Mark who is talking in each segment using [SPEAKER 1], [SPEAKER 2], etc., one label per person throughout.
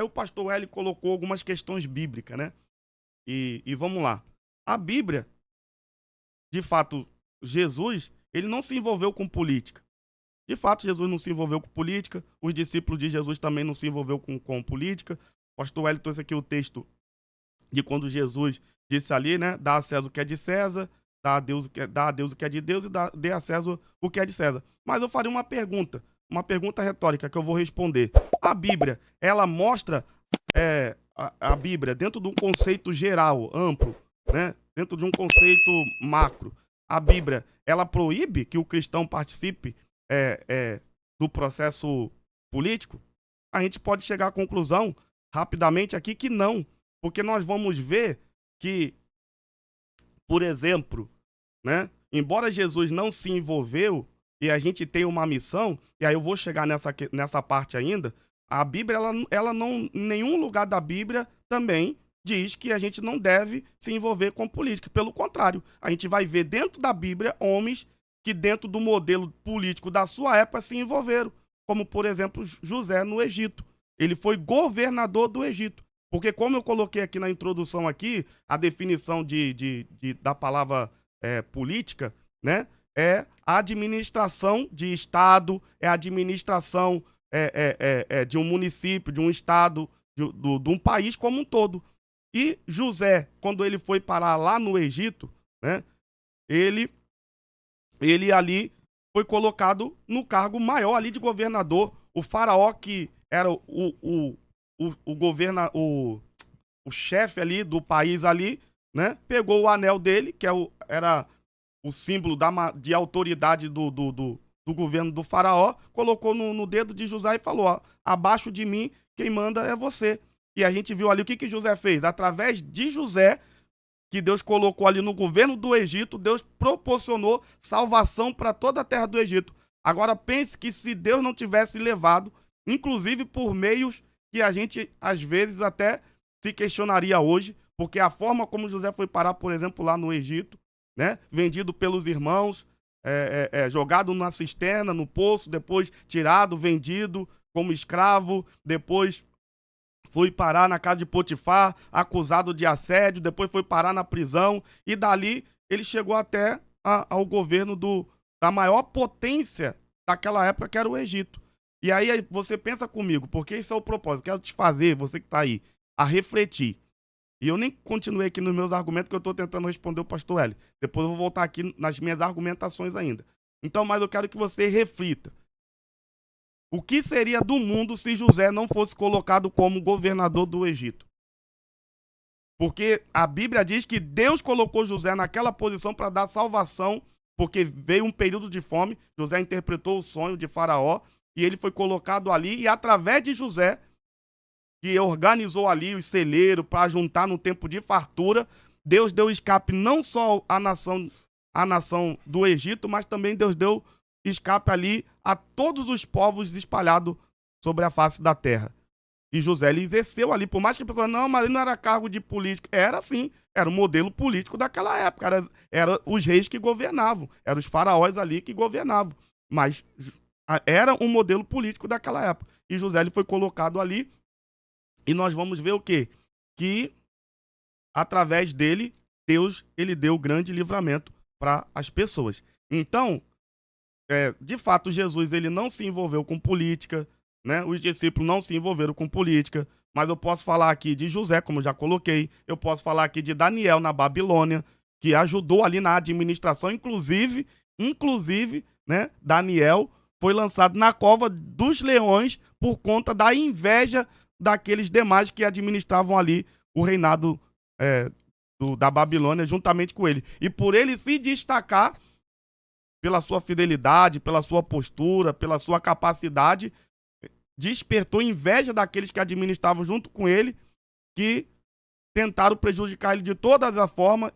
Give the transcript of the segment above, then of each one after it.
[SPEAKER 1] Aí o pastor Hélio colocou algumas questões bíblicas, né? E vamos lá. A Bíblia, de fato, Jesus, ele não se envolveu com política. De fato, Jesus não se envolveu com política, os discípulos de Jesus também não se envolveu com política. O pastor Hélio trouxe aqui o texto de quando Jesus disse ali, né? Dá a César o que é de César, dá a Deus o que é de Deus e dê a César o que é de César. Mas eu faria uma pergunta retórica que eu vou responder. A Bíblia, ela mostra a Bíblia dentro de um conceito geral, amplo, né? Dentro de um conceito macro. A Bíblia, ela proíbe que o cristão participe do processo político? A gente pode chegar à conclusão rapidamente aqui que não, porque nós vamos ver que, por exemplo, né, embora Jesus não se envolveu e a gente tem uma missão, e aí eu vou chegar nessa parte ainda, a Bíblia, ela não, em nenhum lugar da Bíblia também diz que a gente não deve se envolver com política. Pelo contrário, a gente vai ver dentro da Bíblia homens que dentro do modelo político da sua época se envolveram, como, por exemplo, José no Egito. Ele foi governador do Egito. Porque como eu coloquei aqui na introdução aqui, a definição da palavra política, né, é a administração de Estado, é a administração de um município, de um Estado, de um país como um todo. E José, quando ele foi parar lá no Egito, né, ele ali foi colocado no cargo maior ali de governador. O faraó, que era o chefe ali do país ali, né, pegou o anel dele, que era o símbolo de autoridade do governo do faraó, colocou no dedo de José e falou, ó, abaixo de mim, quem manda é você. E a gente viu ali o que José fez. Através de José, que Deus colocou ali no governo do Egito, Deus proporcionou salvação para toda a terra do Egito. Agora pense que se Deus não tivesse levado, inclusive por meios que a gente às vezes até se questionaria hoje, porque a forma como José foi parar, por exemplo, lá no Egito, né, vendido pelos irmãos, jogado na cisterna, no poço, depois tirado, vendido como escravo, depois foi parar na casa de Potifar, acusado de assédio, depois foi parar na prisão, e dali ele chegou até ao governo da maior potência daquela época, que era o Egito. E aí você pensa comigo, porque esse é o propósito, quero te fazer, você que está aí, a refletir. E eu nem continuei aqui nos meus argumentos, que eu estou tentando responder o pastor Hélio. Depois eu vou voltar aqui nas minhas argumentações ainda. Então, mas eu quero que você reflita. O que seria do mundo se José não fosse colocado como governador do Egito? Porque a Bíblia diz que Deus colocou José naquela posição para dar salvação, porque veio um período de fome. José interpretou o sonho de Faraó e ele foi colocado ali, e através de José, que organizou ali os celeiros para juntar no tempo de fartura, Deus deu escape não só à nação do Egito, mas também Deus deu escape ali a todos os povos espalhados sobre a face da terra. E José, ele exerceu ali, por mais que a pessoa, não, mas ele não era cargo de político. Era sim, era o modelo político daquela época, era os reis que governavam, eram os faraós ali que governavam, mas era um modelo político daquela época. E José, ele foi colocado ali, e nós vamos ver o quê? Que através dele, Deus, ele deu grande livramento para as pessoas. Então, de fato, Jesus, ele não se envolveu com política, né? Os discípulos não se envolveram com política, mas eu posso falar aqui de José, como eu já coloquei, eu posso falar aqui de Daniel na Babilônia, que ajudou ali na administração, inclusive, né, Daniel foi lançado na cova dos leões por conta da inveja daqueles demais que administravam ali o reinado da Babilônia juntamente com ele. E por ele se destacar pela sua fidelidade, pela sua postura, pela sua capacidade, despertou inveja daqueles que administravam junto com ele, que tentaram prejudicar ele de todas as formas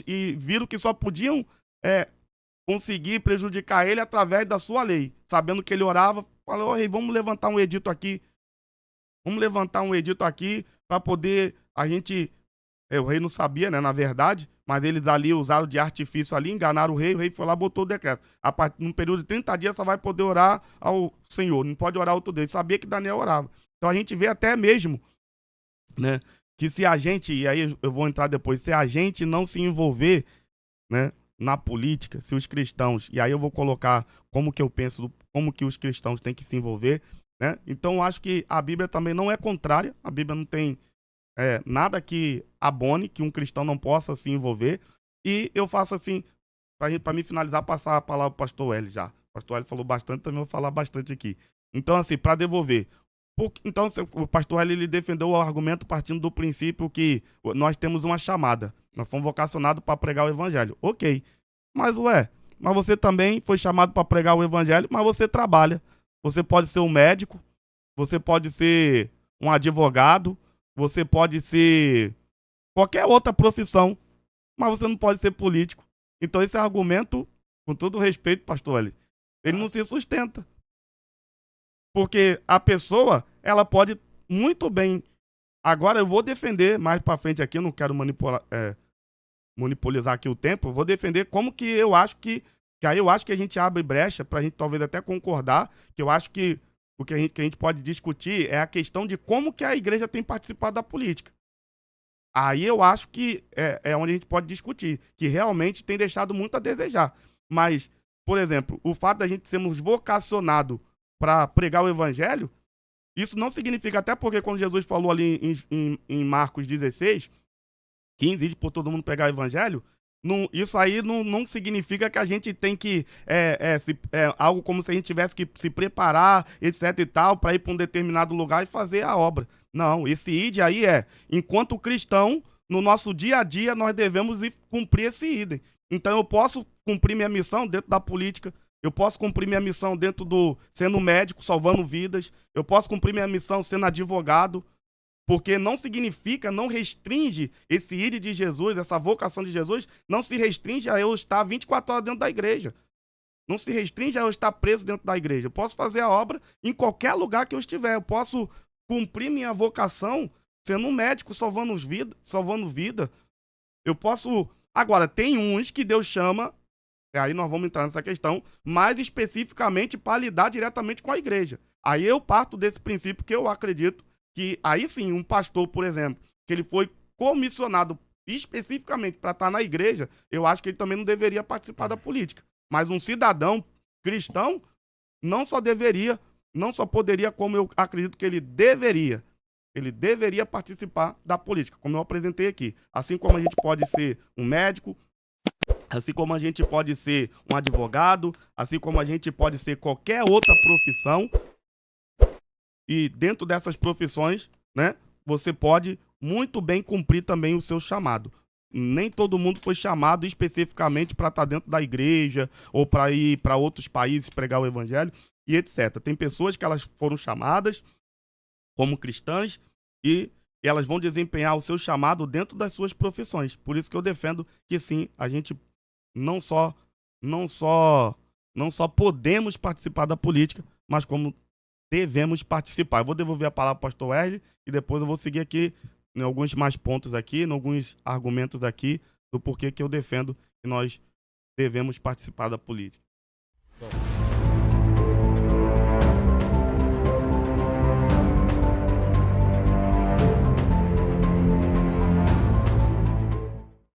[SPEAKER 1] e viram que só podiam conseguir prejudicar ele através da sua lei. Sabendo que ele orava, falou, oh, rei, vamos levantar um edito aqui. Vamos levantar um edito aqui para poder a gente... o rei não sabia, né, na verdade, mas eles ali usaram de artifício ali, enganaram o rei foi lá e botou o decreto. Num período de 30 dias só vai poder orar ao Senhor, não pode orar outro Deus. Sabia que Daniel orava. Então a gente vê até mesmo né? Que se a gente, e aí eu vou entrar depois, se a gente não se envolver, né, na política, se os cristãos, e aí eu vou colocar como que eu penso, como que os cristãos têm que se envolver, né? Então eu acho que a Bíblia também não é contrária, a Bíblia não tem nada que abone que um cristão não possa se envolver. E eu faço assim, para me finalizar, passar a palavra para o pastor L já. O pastor L falou bastante, também vou falar bastante aqui. Então, assim, para devolver. Então, o pastor L ele defendeu o argumento partindo do princípio que nós temos uma chamada. Nós fomos vocacionados para pregar o evangelho. Ok. Mas você também foi chamado para pregar o evangelho, mas você trabalha. Você pode ser um médico, você pode ser um advogado, você pode ser qualquer outra profissão, mas você não pode ser político. Então esse argumento, com todo respeito, pastor Ali, ele não se sustenta. Porque a pessoa, ela pode muito bem. Agora eu vou defender mais pra frente aqui, eu não quero monopolizar aqui o tempo, eu vou defender como que eu acho que aí eu acho que a gente abre brecha pra gente talvez até concordar, que eu acho que o que a gente pode discutir é a questão de como que a igreja tem participado da política. Aí eu acho que é onde a gente pode discutir, que realmente tem deixado muito a desejar. Mas, por exemplo, o fato da gente sermos vocacionados para pregar o evangelho, isso não significa, até porque quando Jesus falou ali em Marcos 16, 15, ide por todo mundo pregar o evangelho, isso aí não significa que a gente tem que, algo como se a gente tivesse que se preparar, etc e tal, para ir para um determinado lugar e fazer a obra. Não, esse id aí enquanto cristão, no nosso dia a dia, nós devemos cumprir esse idem. Então eu posso cumprir minha missão dentro da política, eu posso cumprir minha missão sendo médico, salvando vidas, eu posso cumprir minha missão sendo advogado, porque não significa, não restringe esse id de Jesus, essa vocação de Jesus, não se restringe a eu estar 24 horas dentro da igreja. Não se restringe a eu estar preso dentro da igreja. Eu posso fazer a obra em qualquer lugar que eu estiver. Eu posso cumprir minha vocação sendo um médico, salvando vida. Eu posso... Agora, tem uns que Deus chama, aí nós vamos entrar nessa questão, mais especificamente para lidar diretamente com a igreja. Aí eu parto desse princípio que eu acredito que aí sim, um pastor, por exemplo, que ele foi comissionado especificamente para estar na igreja, eu acho que ele também não deveria participar da política. Mas um cidadão cristão não só poderia, como eu acredito que ele deveria. Ele deveria participar da política, como eu apresentei aqui. Assim como a gente pode ser um médico, assim como a gente pode ser um advogado, assim como a gente pode ser qualquer outra profissão. E dentro dessas profissões, né, você pode muito bem cumprir também o seu chamado. Nem todo mundo foi chamado especificamente para estar dentro da igreja ou para ir para outros países pregar o evangelho e etc. Tem pessoas que elas foram chamadas como cristãs e elas vão desempenhar o seu chamado dentro das suas profissões. Por isso que eu defendo que sim, a gente não só podemos participar da política, mas como devemos participar. Eu vou devolver a palavra para o pastor Wesley e depois eu vou seguir aqui em alguns mais pontos aqui, em alguns argumentos aqui do porquê que eu defendo que nós devemos participar da política.